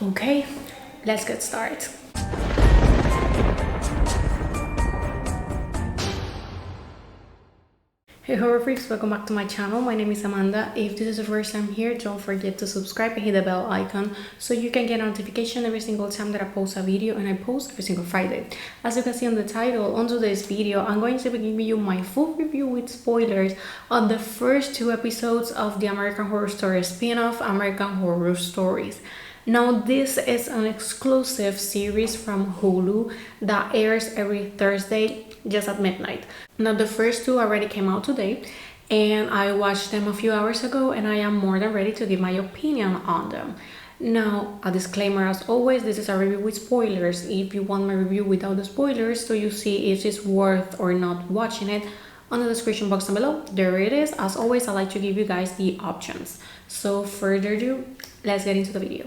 Okay, let's get started. Hey horror freaks, welcome back to my channel. My name is Amanda. If this is the first time here, don't forget to subscribe and hit the bell icon so you can get a notification every single time that I post a video, and I post every single Friday. As you can see on the title, on today's video, I'm going to be giving you my full review with spoilers on the first two episodes of the American Horror Story spin-off, American Horror Stories. Now, this is an exclusive series from Hulu that airs every Thursday just at midnight. Now, the first two already came out today, and I watched them a few hours ago, and I am more than ready to give my opinion on them. Now, a disclaimer as always, this is a review with spoilers. If you want my review without the spoilers, so you see if it's worth or not watching it, on the description box down below, there it is. As always, I like to give you guys the options. So further ado, let's get into the video.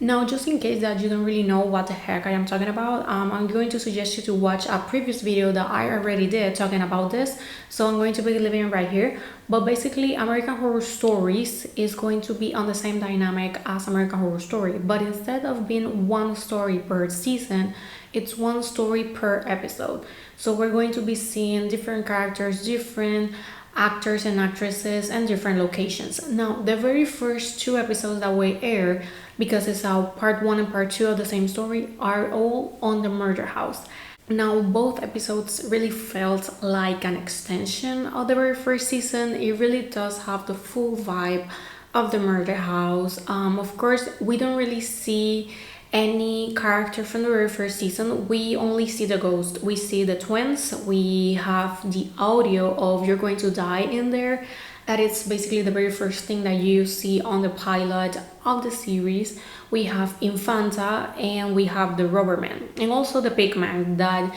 Now, just in case that you don't really know what the heck I am talking about, I'm going to suggest you to watch a previous video that I already did talking about this. So I'm going to be leaving it right here. But basically, American Horror Stories is going to be on the same dynamic as American Horror Story. But instead of being one story per season, it's one story per episode. So we're going to be seeing different characters, different actors and actresses, and different locations. Now, the very first two episodes that we air, because it's our part one and part two of the same story, are all on the murder house. Now, both episodes really felt like an extension of the very first season. It really does have the full vibe of the murder house. Of course, we don't really see any character from the very first season. We only see the ghost. We see the twins. We have the audio of "You're Going to Die" in there. That is basically the very first thing that you see on the pilot of the series. We have Infanta, and we have the Rubber Man, and also the Pigman. That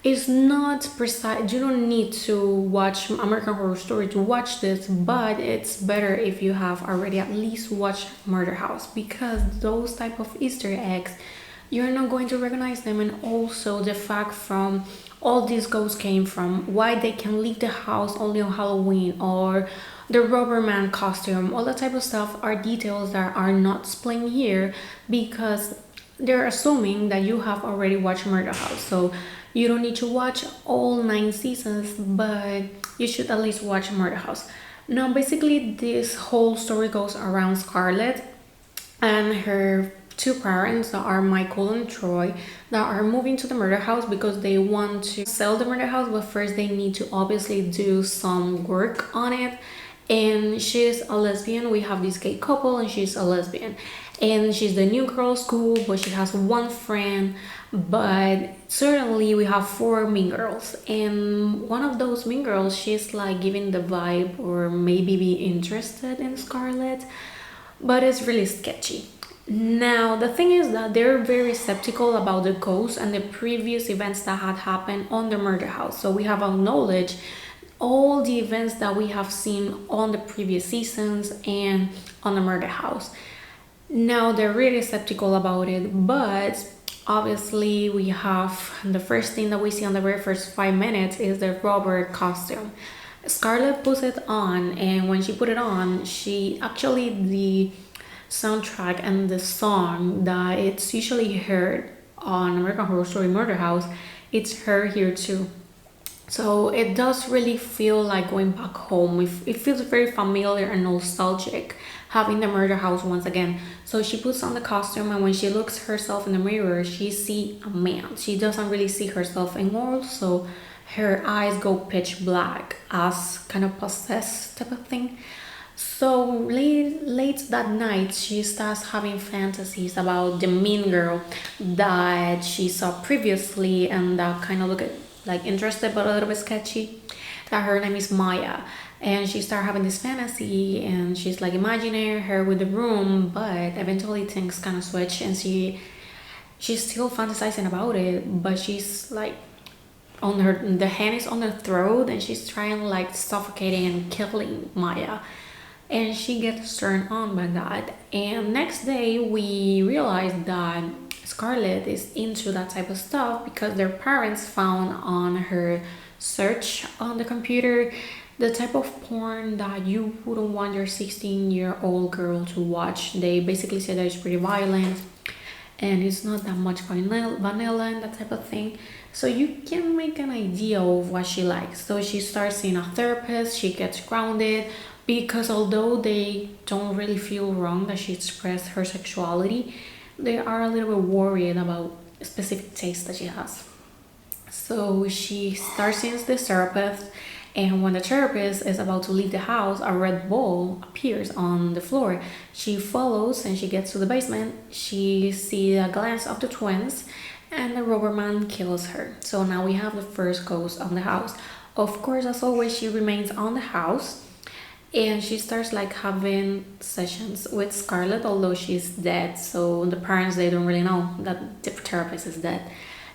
is not precise. You don't need to watch American Horror Story to watch this, but it's better if you have already at least watched Murder House, because those type of Easter eggs, you're not going to recognize them. And also the fact from all these ghosts came from, why they can leave the house only on Halloween, or the Rubber Man costume, all that type of stuff are details that are not explained here, because they're assuming that you have already watched Murder House. So you don't need to watch all 9 seasons, but you should at least watch Murder House. Now, basically, this whole story goes around Scarlett and her two parents, that are Michael and Troy, that are moving to the murder house because they want to sell the murder house, but first they need to obviously do some work on it. And she's a lesbian. We have this gay couple, and she's a lesbian, and she's the new girl at school, but she has one friend. But certainly we have 4 mean girls, and one of those mean girls, she's like giving the vibe or maybe be interested in Scarlett, but it's really sketchy. Now, the thing is that they're very skeptical about the ghosts and the previous events that had happened on the murder house. So we have acknowledged all the events that we have seen on the previous seasons and on the murder house. Now, they're really skeptical about it, but obviously we have the first thing that we see on the very first 5 minutes is the Robert costume. Scarlett puts it on, and when she put it on, she actually, the soundtrack and the song that it's usually heard on American Horror Story Murder House, it's heard here too. So it does really feel like going back home. It feels very familiar and nostalgic, having the murder house once again. So she puts on the costume, and when she looks herself in the mirror, she sees a man. She doesn't really see herself, and also her eyes go pitch black, as kind of possessed type of thing. So late that night, she starts having fantasies about the mean girl that she saw previously, and that kind of look at like interested but a little bit sketchy, that her name is Maya. And she started having this fantasy, and she's like imagining her with the room, but eventually things kind of switch, and she's still fantasizing about it, but she's like on her, the hand is on her throat, and she's trying like suffocating and killing Maya, and she gets turned on by that. And next day we realize that Scarlett is into that type of stuff because their parents found on her search on the computer the type of porn that you wouldn't want your 16-year-old girl to watch. They basically say that it's pretty violent, and it's not that much vanilla and that type of thing. So you can make an idea of what she likes. So she starts seeing a therapist, she gets grounded, because although they don't really feel wrong that she expressed her sexuality, they are a little bit worried about specific tastes that she has. So she starts seeing this therapist, and when the therapist is about to leave the house, a red ball appears on the floor. She follows and she gets to the basement. She sees a glance of the twins, and the rubber man kills her. So now we have the first ghost of the house. Of course, as always, she remains on the house, and she starts like having sessions with Scarlett, although she's dead. So the parents, they don't really know that the therapist is dead.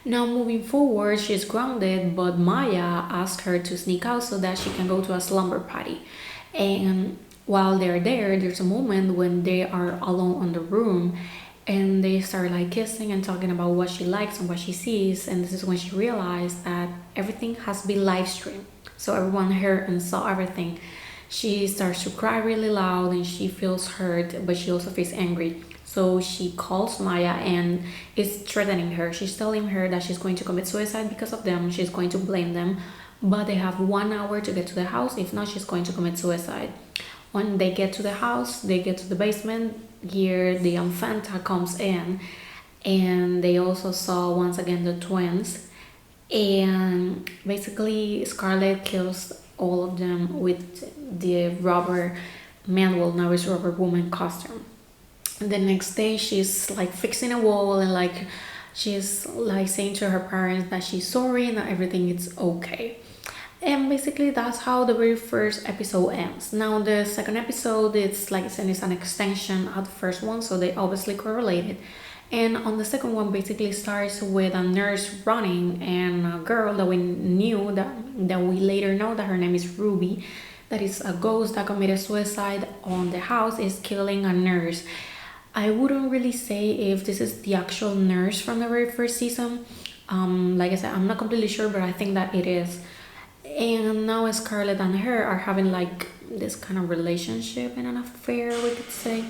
Now moving forward, she's grounded, but Maya asked her to sneak out so that she can go to a slumber party. And while they're there, there's a moment when they are alone in the room, and they start like kissing and talking about what she likes and what she sees. And this is when she realized that everything has been live streamed, so everyone heard and saw everything. She starts to cry really loud and she feels hurt, but she also feels angry. So she calls Maya and is threatening her. She's telling her that she's going to commit suicide because of them. She's going to blame them, but they have 1 hour to get to the house. If not, she's going to commit suicide. When they get to the house, they get to the basement. Here, the Infanta comes in, and they also saw once again the twins. And basically, Scarlett kills all of them with the rubber man, well, now it's rubber woman costume. The next day, she's like fixing a wall, and like she's like saying to her parents that she's sorry and that everything is okay. And basically that's how the very first episode ends. Now the second episode, it's like I said, it's an extension of the first one, so they obviously correlated. And on the second one, basically starts with a nurse running and a girl that we knew that we later know that her name is Ruby, that is a ghost that committed suicide on the house, is killing a nurse. I wouldn't really say if this is the actual nurse from the very first season. Like I said, I'm not completely sure, but I think that it is. And now Scarlett and her are having like this kind of relationship and an affair, we could say.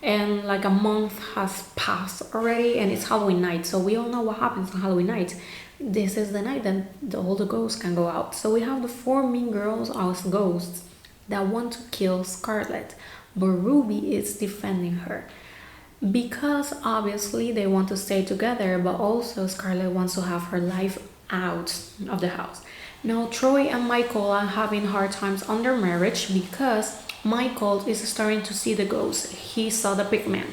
And like a month has passed already, and it's Halloween night, so we all know what happens on Halloween night. This is the night that all the ghosts can go out. So we have the four mean girls as ghosts that want to kill Scarlett, but Ruby is defending her, because obviously they want to stay together, but also Scarlett wants to have her life out of the house. Now Troy and Michael are having hard times on their marriage, because Michael is starting to see the ghost. He saw the pigman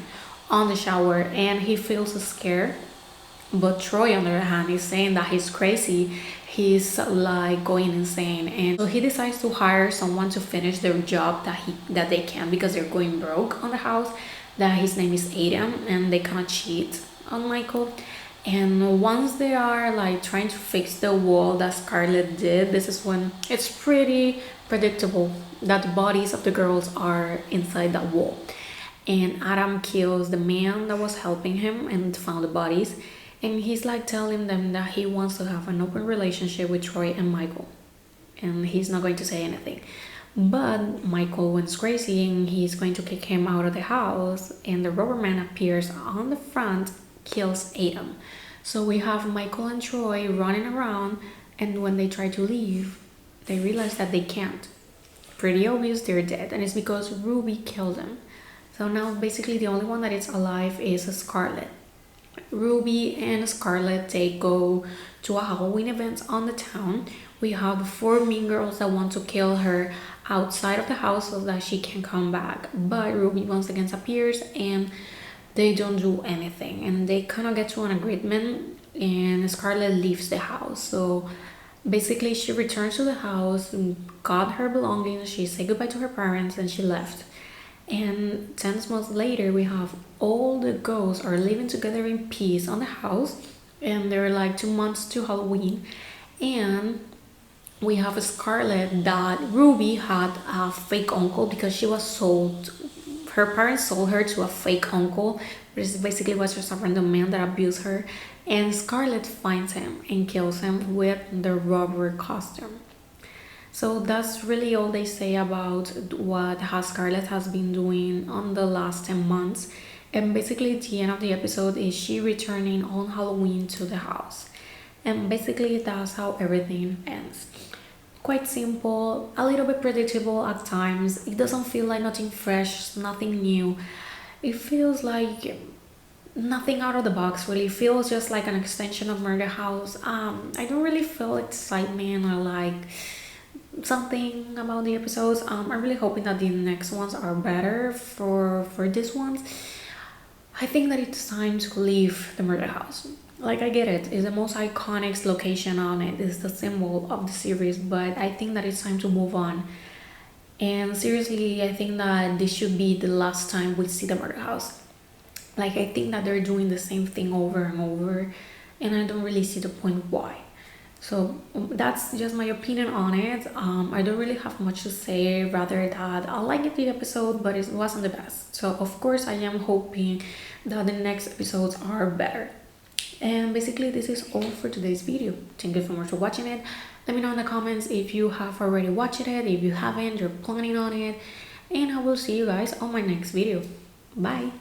on the shower and he feels scared, but Troy on the other hand is saying that he's crazy. He's like going insane, and so he decides to hire someone to finish their job that they can, because they're going broke on the house. That his name is Adam, and they kind of cheat on Michael. And once they are like trying to fix the wall that Scarlett did, this is when it's pretty predictable that the bodies of the girls are inside that wall. And Adam kills the man that was helping him and found the bodies, and he's like telling them that he wants to have an open relationship with Troy and Michael, and he's not going to say anything. But Michael went crazy and he's going to kick him out of the house, and the rubber man appears on the front, kills Adam. So we have Michael and Troy running around, and when they try to leave, they realize that they can't. Pretty obvious they're dead, and it's because Ruby killed them. So now basically the only one that is alive is Scarlett. Ruby and Scarlett, they go to a Halloween event on the town. We have four mean girls that want to kill her outside of the house so that she can come back, but Ruby once again appears and they don't do anything, and they kind of get to an agreement, and Scarlett leaves the house. So basically she returns to the house, got her belongings, she said goodbye to her parents, and she left. And 10 months later, we have all the ghosts are living together in peace on the house, and they're like 2 months to Halloween. And we have a Scarlett that Ruby had a fake uncle, because she was sold, her parents sold her to a fake uncle, which basically was just a random man that abused her. And Scarlett finds him and kills him with the rubber costume. So that's really all they say about what Scarlett has been doing on the last 10 months. And basically the end of the episode is she returning on Halloween to the house. And basically that's how everything ends. Quite simple, a little bit predictable at times. It doesn't feel like nothing fresh, nothing new. It feels like nothing out of the box really. It feels just like an extension of Murder House. I don't really feel excitement or like something about the episodes. I'm really hoping that the next ones are better for this ones. I think that it's time to leave the Murder House. Like I get it, it's the most iconic location on it. It's the symbol of the series, but I think that it's time to move on. And seriously, I think that this should be the last time we see the Murder House. Like I think that they're doing the same thing over and over, and I don't really see the point why. So that's just my opinion on it. I don't really have much to say, rather that I liked the episode, but it wasn't the best. So of course I am hoping that the next episodes are better. And basically this is all for today's video. Thank you so much for watching it. Let me know in the comments if you have already watched it. If you haven't, you're planning on it. And I will see you guys on my next video. Bye.